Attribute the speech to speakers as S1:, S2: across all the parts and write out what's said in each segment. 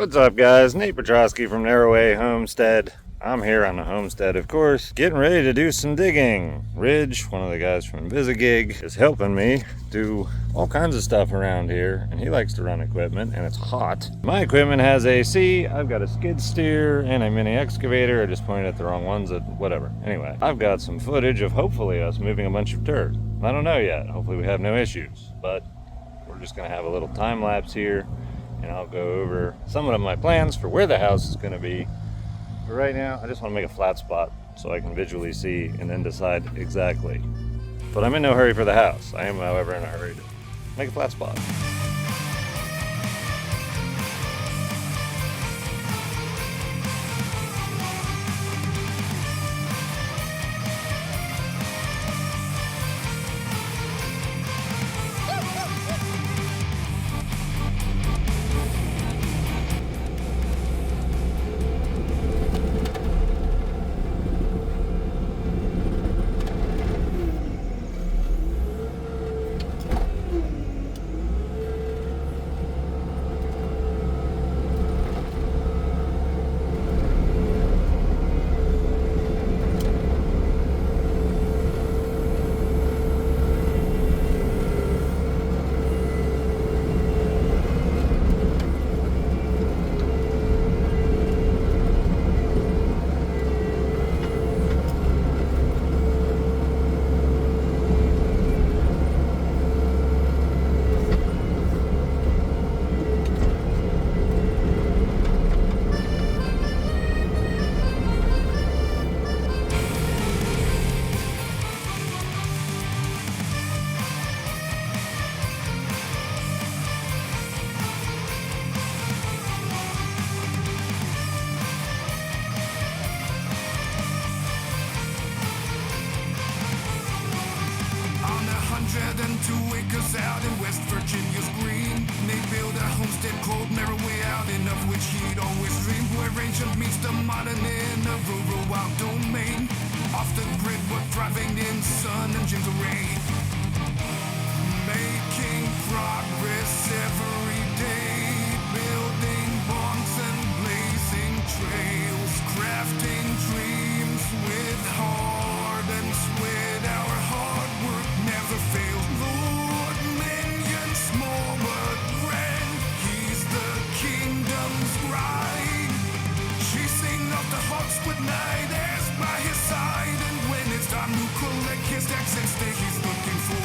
S1: What's up, guys? Nate Petrosky from Narrowway Homestead. I'm here on the homestead, of course, getting ready to do some digging. Ridge, one of the guys from Visagig, is helping me do all kinds of stuff around here, and he likes to run equipment, and it's hot. My equipment has AC. I've got a skid steer and a mini excavator. I just pointed at the wrong ones, whatever. Anyway, I've got some footage of hopefully us moving a bunch of dirt. I don't know yet. Hopefully we have no issues, but we're just gonna have a little time lapse here, and I'll go over some of my plans for where the house is gonna be. But right now, I just want to make a flat spot so I can visually see and then decide exactly. But I'm in no hurry for the house. I am, however, in a hurry to make a flat spot.
S2: And 2 acres out in West Virginia's green. They build a homestead called Narrowway out, enough which he'd always dreamed, where ancient meets the modern in a rural wild domain. Off the grid, we're thriving in sun and gentle rain, making progress every day, building bonds and blazing trails, crafting dreams with heart and sweat. Our hard work never fails. Lord, minion small but grand, he's the kingdom's bride. Chasing off the hawks with night airs by his side, and when it's time to collect his tax and stay, he's looking for.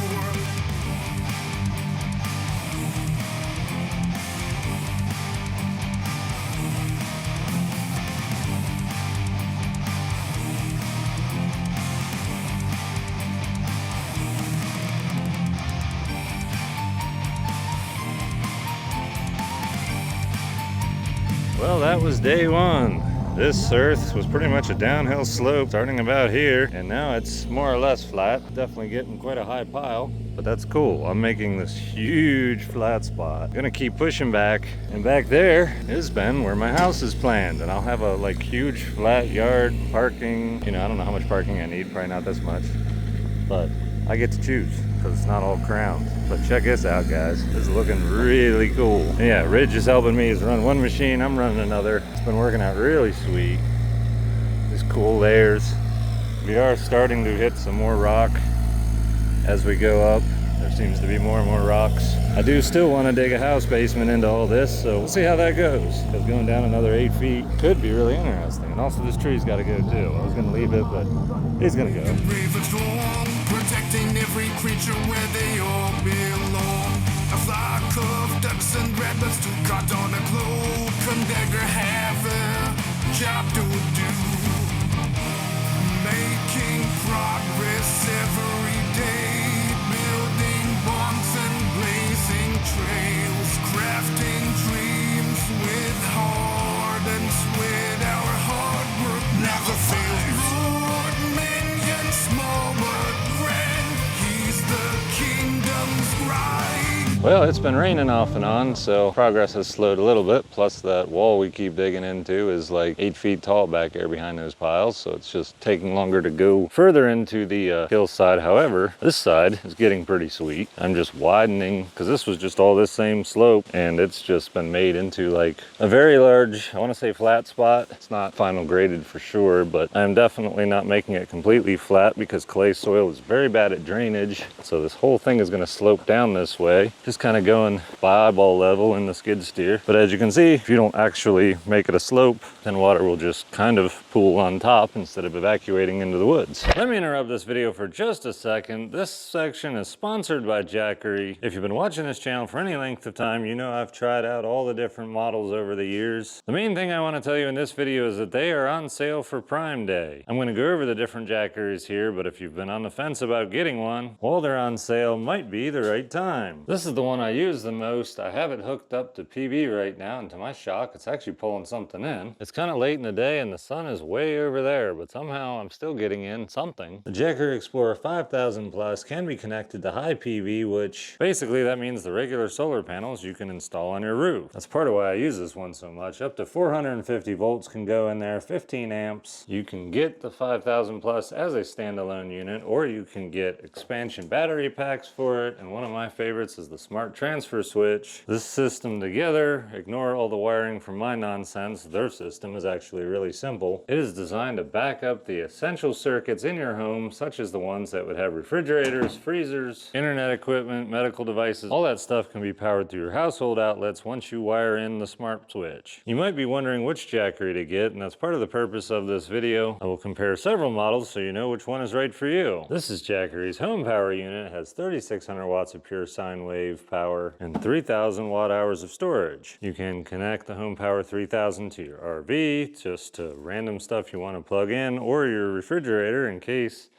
S1: Well, that was day one. This earth was pretty much a downhill slope starting about here, and now it's more or less flat. Definitely getting quite a high pile, but that's cool. I'm making this huge flat spot. Gonna keep pushing back, and back there is Ben, where my house is planned, and I'll have a huge flat yard, parking. You know, I don't know how much parking I need, probably not this much, but I get to choose because it's not all crowned. But check this out, guys. This is looking really cool. And yeah, Ridge is helping me. He's running one machine, I'm running another. It's been working out really sweet. Just cool layers. We are starting to hit some more rock as we go up. There seems to be more and more rocks. I do still want to dig a house basement into all this, so we'll see how that goes. Because going down another 8 feet could be really interesting. And also this tree's got to go too. I was going to leave it, but he's going to go. Protecting every creature where they all belong. A flock of ducks and rabbits to cut on a globe. Can dagger have a job to do. Making progress every day, building bonds and blazing trails, crafting dreams with heart and sweat. Our hard work never fails. Lord, minion small but grand, he's the kingdom's bride. Well, it's been raining off and on, so progress has slowed a little bit. Plus that wall we keep digging into is like 8 feet tall back there behind those piles, so it's just taking longer to go further into the hillside. However, this side is getting pretty sweet. I'm just widening, because this was just all this same slope, and it's just been made into like a very large, I want to say flat spot. It's not final graded for sure, but I'm definitely not making it completely flat because clay soil is very bad at drainage. So this whole thing is going to slope down this way, just kind of going by eyeball level in the skid steer. But as you can see, if you don't actually make it a slope, then water will just kind of pool on top instead of evacuating into the woods. Let me interrupt this video for just a second. This section is sponsored by Jackery. If you've been watching this channel for any length of time, you know I've tried out all the different models over the years. The main thing I want to tell you in this video is that they are on sale for Prime Day. I'm going to go over the different Jackeries here, but if you've been on the fence about getting one, while they're on sale might be the right time. This is the one I use the most. I have it hooked up to PV right now, and to my shock, it's actually pulling something in. It's kind of late in the day and the sun is way over there, but somehow I'm still getting in something. The Jackery Explorer 5000 Plus can be connected to high PV, which basically that means the regular solar panels you can install on your roof. That's part of why I use this one so much. Up to 450 volts can go in there, 15 amps. You can get the 5000 Plus as a standalone unit, or you can get expansion battery packs for it, and one of my favorites is the smart transfer switch. This system together, ignore all the wiring from my nonsense, their system is actually really simple. It is designed to back up the essential circuits in your home, such as the ones that would have refrigerators, freezers, internet equipment, medical devices. All that stuff can be powered through your household outlets once you wire in the smart switch. You might be wondering which Jackery to get, and that's part of the purpose of this video. I will compare several models so you know which one is right for you. This is Jackery's HomePower unit. It has 3600 watts of pure sine wave power and 3000 watt hours of storage. You can connect the HomePower3000 to your RV, just to random stuff you want to plug in, or your refrigerator in case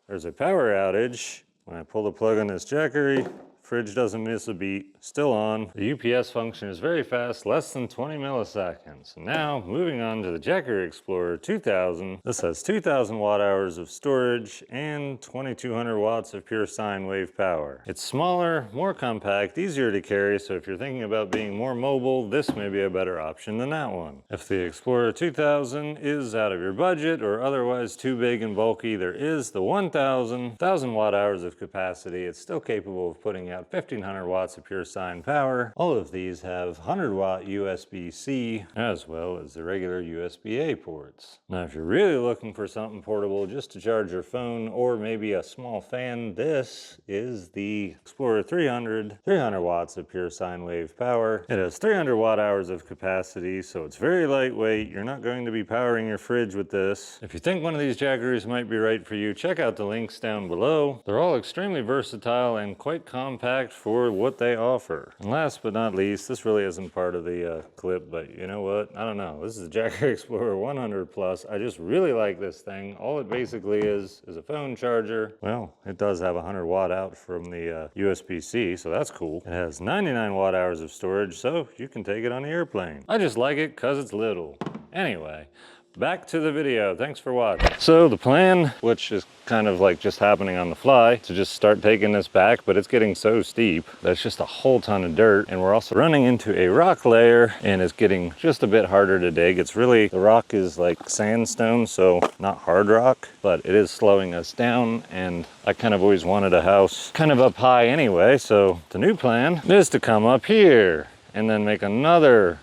S1: there's a power outage. When I pull the plug on this Jackery, fridge doesn't miss a beat, still on. The UPS function is very fast, less than 20 milliseconds. Now, moving on to the Jackery Explorer 2000. This has 2000 watt hours of storage and 2200 watts of pure sine wave power. It's smaller, more compact, easier to carry, so if you're thinking about being more mobile, this may be a better option than that one. If the Explorer 2000 is out of your budget or otherwise too big and bulky, there is the 1000 watt hours of capacity. It's still capable of putting out 1500 watts of pure sine power. All of these have 100 watt USB-C as well as the regular USB-A ports. Now, if you're really looking for something portable just to charge your phone or maybe a small fan, this is the Explorer 300 watts of pure sine wave power. It has 300 watt hours of capacity, so it's very lightweight. You're not going to be powering your fridge with this. If you think one of these Jackeries might be right for you, check out the links down below. They're all extremely versatile and quite compact for what they offer. And last but not least, this really isn't part of the clip, but you know what? I don't know. This is the Jackery Explorer 100 Plus. I just really like this thing. All it basically is a phone charger. Well, it does have 100 watt out from the USB-C, so that's cool. It has 99 watt hours of storage, so you can take it on the airplane. I just like it because it's little. Anyway, back to the video. Thanks for watching. So the plan, which is kind of like just happening on the fly, to just start taking this back, but it's getting so steep that it's just a whole ton of dirt, and we're also running into a rock layer, and it's getting just a bit harder to dig. It's really, the rock is like sandstone, so not hard rock, but it is slowing us down, and I kind of always wanted a house kind of up high anyway, so the new plan is to come up here and then make another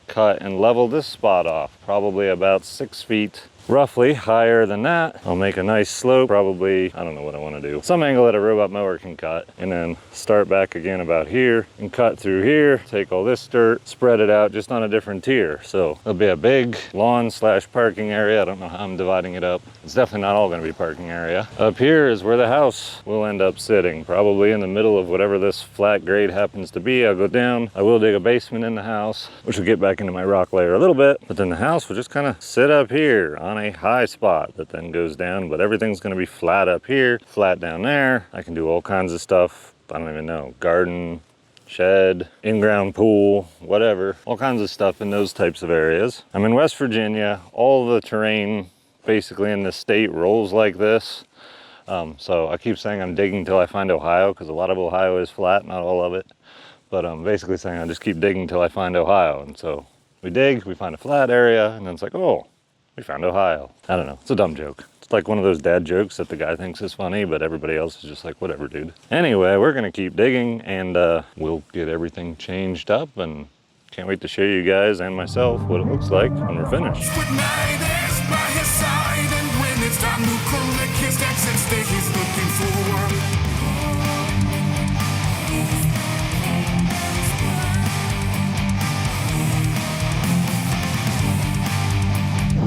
S1: cut and level this spot off, probably about 6 feet roughly higher than that. I'll make a nice slope, probably, I don't know what I want to do, some angle that a robot mower can cut, and then start back again about here and cut through here, take all this dirt, spread it out just on a different tier. So there'll be a big lawn slash parking area. I don't know how I'm dividing it up. It's definitely not all going to be parking area. Up here is where the house will end up sitting, probably in the middle of whatever this flat grade happens to be. I'll go down, I will dig a basement in the house, which will get back into my rock layer a little bit, but then the house will just kind of sit up here on a high spot that then goes down, but everything's going to be flat up here, flat down there. I can do all kinds of stuff. I don't even know, garden, shed, in-ground pool, whatever, all kinds of stuff in those types of areas. I'm in West Virginia. All the terrain basically in the state rolls like this. So I keep saying I'm digging till I find Ohio, because a lot of Ohio is flat, not all of it. but I'm basically saying I just keep digging until I find Ohio. And so we dig, we find a flat area, and then it's like, oh, we found Ohio. I don't know, it's a dumb joke. It's like one of those dad jokes that the guy thinks is funny, but everybody else is just like, whatever, dude. Anyway, we're gonna keep digging, and we'll get everything changed up, and can't wait to show you guys and myself what it looks like when we're finished.
S2: With night is by his side, and when it's time to collect his tax and stay he's looking for.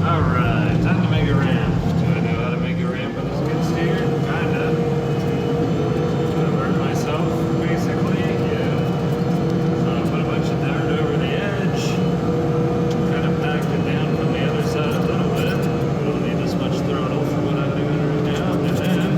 S1: All right, time to make a ramp. Do I know how to make a ramp with a skid steer? Kinda. I learned myself, basically, yeah. So I put a bunch of dirt over the edge, kind of packed it down from the other side a little bit. We don't need this much throttle for what I'm doing right now. And then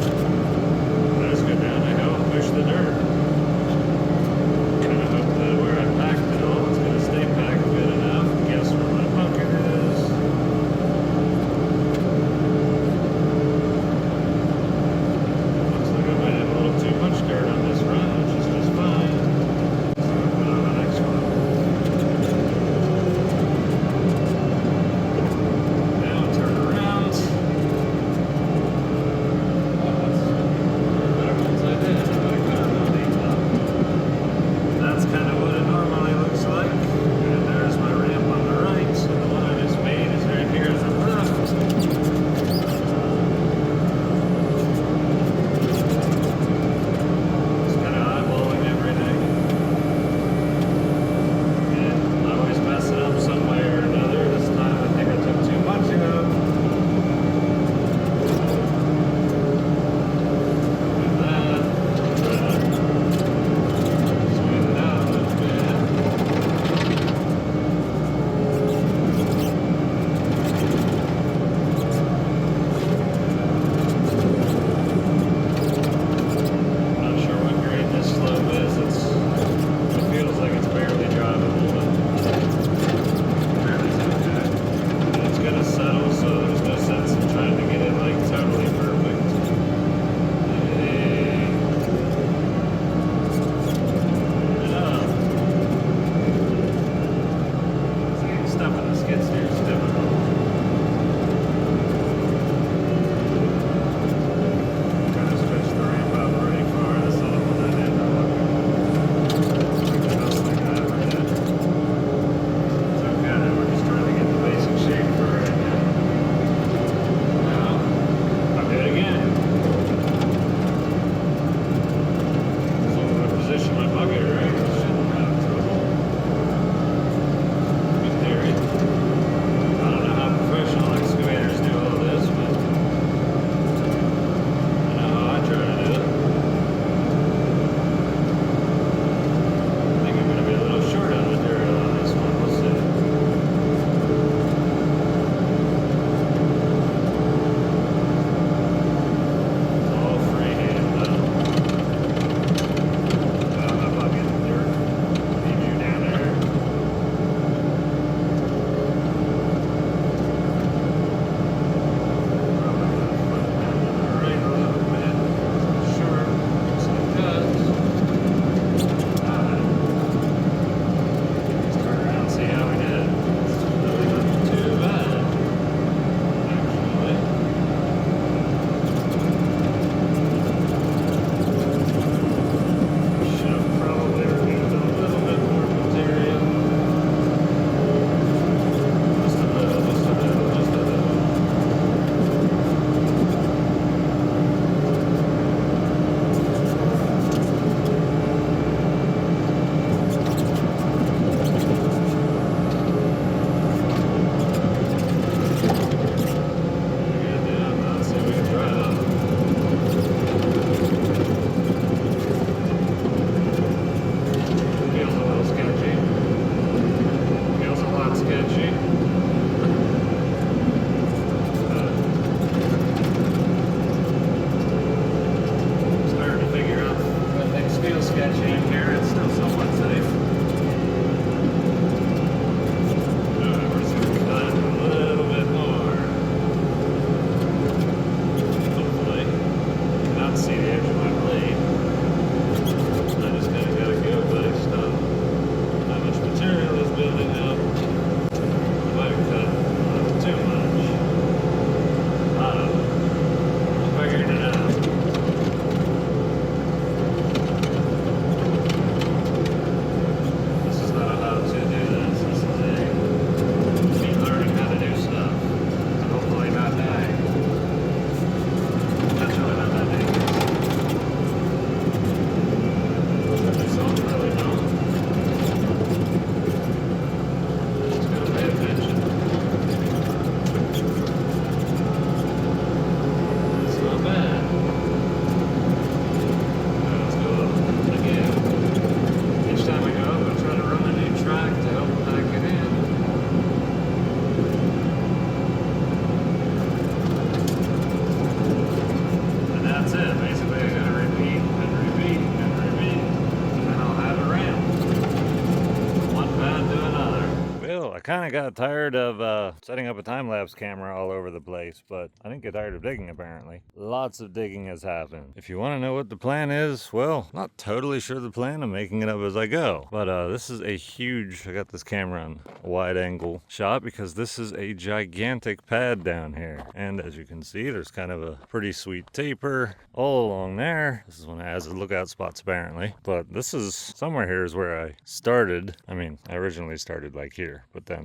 S1: kind of got tired of setting up a time-lapse camera all over the place, but I didn't get tired of digging apparently. Lots of digging has happened. If you want to know what the plan is, well, not totally sure the plan. I'm making it up as I go. But this is a huge, I got this camera on a wide angle shot because this is a gigantic pad down here. And as you can see, there's kind of a pretty sweet taper all along there. This is one that has the lookout spots apparently. But this is, somewhere here is where I started. I mean, I originally started like here, but then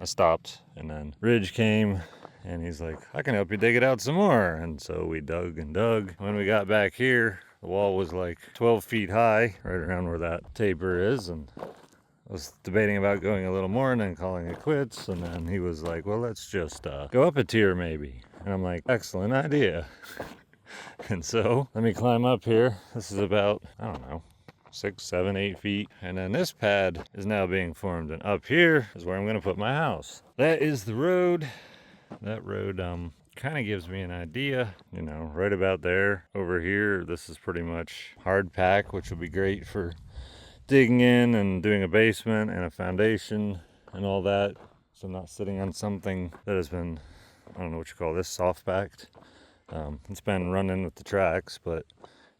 S1: I stopped and then Ridge came and he's like, I can help you dig it out some more. And so we dug and dug. When we got back here, the wall was like 12 feet high, right around where that taper is. And I was debating about going a little more and then calling it quits. And then he was like, well, let's just go up a tier maybe. And I'm like, excellent idea. And so let me climb up here. This is about, I don't know, 6, 7, 8 feet. And then this pad is now being formed. And up here is where I'm going to put my house. That is the road. That road kind of gives me an idea, you know, right about there. Over here, this is pretty much hard pack, which will be great for digging in and doing a basement and a foundation and all that. So I'm not sitting on something that has been, I don't know what you call this, soft packed. It's been running with the tracks, but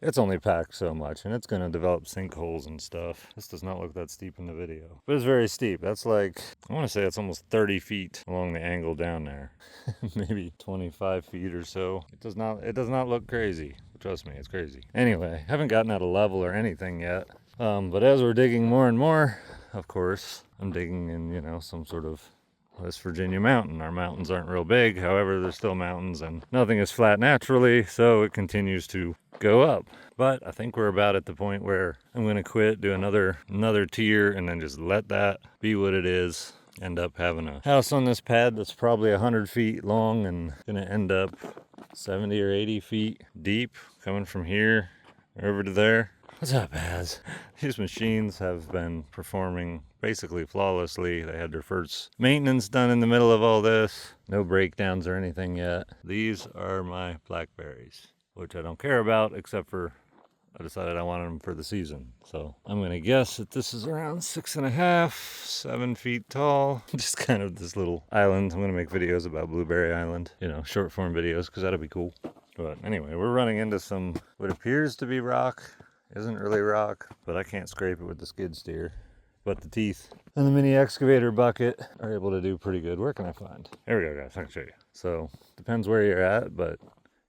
S1: it's only packed so much, and it's going to develop sinkholes and stuff. This does not look that steep in the video, but it's very steep. That's like, I want to say it's almost 30 feet along the angle down there. Maybe 25 feet or so. It does not look crazy. Trust me, it's crazy. Anyway, haven't gotten at a level or anything yet. But as we're digging more and more, of course, I'm digging in, you know, some sort of West Virginia mountain. Our mountains aren't real big, however, they're still mountains and nothing is flat naturally, so it continues to go up. But I think we're about at the point where I'm going to quit, do another tier, and then just let that be what it is. End up having a house on this pad that's probably 100 feet long and going to end up 70 or 80 feet deep, coming from here over to there. What's up, Az? These machines have been performing basically flawlessly. They had their first maintenance done in the middle of all this. No breakdowns or anything yet. These are my blackberries, which I don't care about, except for I decided I wanted them for the season. So I'm going to guess that this is around 6.5, 7 feet tall. Just kind of this little island. I'm going to make videos about Blueberry Island, you know, short form videos, because that'll be cool. But anyway, we're running into some what appears to be rock. Isn't really rock, but I can't scrape it with the skid steer. But the teeth and the mini excavator bucket are able to do pretty good. Where can I find? There we go, guys. I can show you. So depends where you're at, but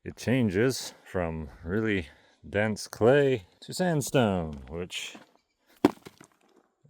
S1: it changes from really dense clay to sandstone, which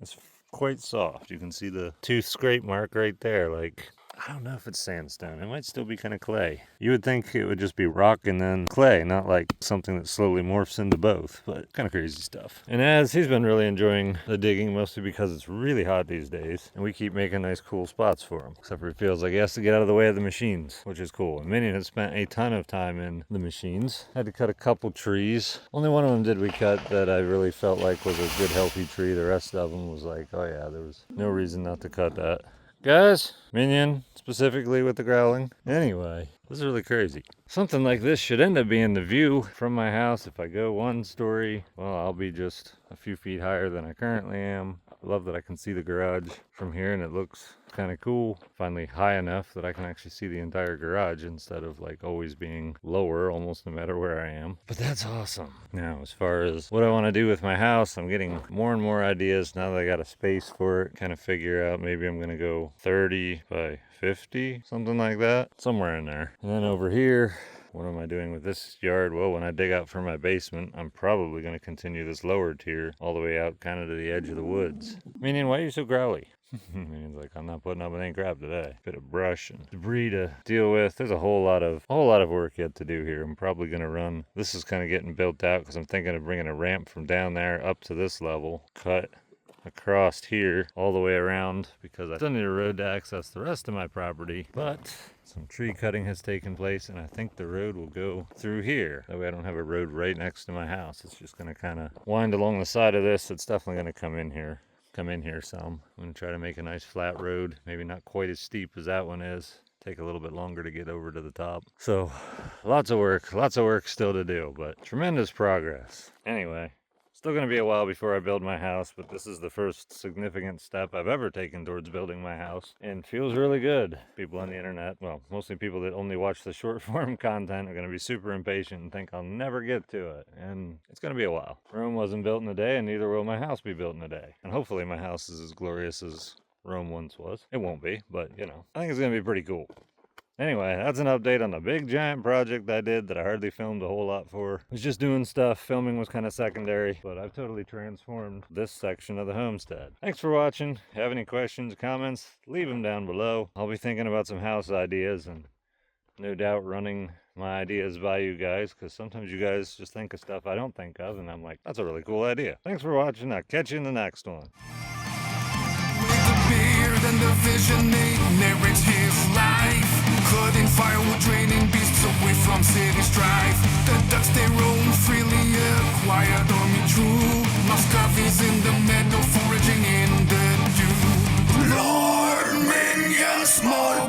S1: is quite soft. You can see the tooth scrape mark right there. Like, I don't know if it's sandstone. It might still be kind of clay. You would think it would just be rock and then clay, not like something that slowly morphs into both, but kind of crazy stuff. And as he's been really enjoying the digging, mostly because it's really hot these days, and we keep making nice cool spots for him. Except for he feels like he has to get out of the way of the machines, which is cool. And Minion has spent a ton of time in the machines. Had to cut a couple trees. Only one of them did we cut that I really felt like was a good healthy tree. The rest of them was like, oh yeah, there was no reason not to cut that. Guys, Minion, specifically with the growling. Anyway, this is really crazy. Something like this should end up being the view from my house. If I go one story, well, I'll be just a few feet higher than I currently am. I love that I can see the garage from here and it looks kind of cool. Finally high enough that I can actually see the entire garage instead of like always being lower almost no matter where I am. But that's awesome. Now, as far as what I want to do with my house, I'm getting more and more ideas now that I got a space for it. Kind of figure out maybe I'm going to go 30 by 50, something like that. Somewhere in there. And then over here, what am I doing with this yard? Well, when I dig out for my basement, I'm probably going to continue this lower tier all the way out kind of to the edge of the woods. Minion, why are you so growly? Minion's like, I'm not putting up with any crap today. Bit of brush and debris to deal with. There's a whole lot of work yet to do here. I'm probably going to run. This is kind of getting built out because I'm thinking of bringing a ramp from down there up to this level. Cut across here all the way around because I still need a road to access the rest of my property, but some tree cutting has taken place and I think the road will go through here. That way I don't have a road right next to my house. It's just going to kind of wind along the side of this. It's definitely going to come in here some. I'm going to try to make a nice flat road, maybe not quite as steep as that one is. Take a little bit longer to get over to the top. So lots of work still to do, but tremendous progress. Anyway, Still going to be a while before I build my house, but this is the first significant step I've ever taken towards building my house, and feels really good. People on the internet, well, mostly people that only watch the short form content, are going to be super impatient and think I'll never get to it, and it's going to be a while. Rome wasn't built in a day, and neither will my house be built in a day. And hopefully my house is as glorious as Rome once was. It won't be, but you know, I think it's going to be pretty cool. Anyway, that's an update on the big giant project I did that I hardly filmed a whole lot for. I was just doing stuff, filming was kind of secondary, but I've totally transformed this section of the homestead. Thanks for watching. If you have any questions, comments, leave them down below. I'll be thinking about some house ideas and no doubt running my ideas by you guys, because sometimes you guys just think of stuff I don't think of, and I'm like, that's a really cool idea. Thanks for watching. I'll catch you in the next one.
S2: And the vision narrates his life, cutting firewood, draining beasts away from city strife. The ducks they roam freely, a quiet army true. Muscovies in the meadow, foraging in the dew. Lord, minions, small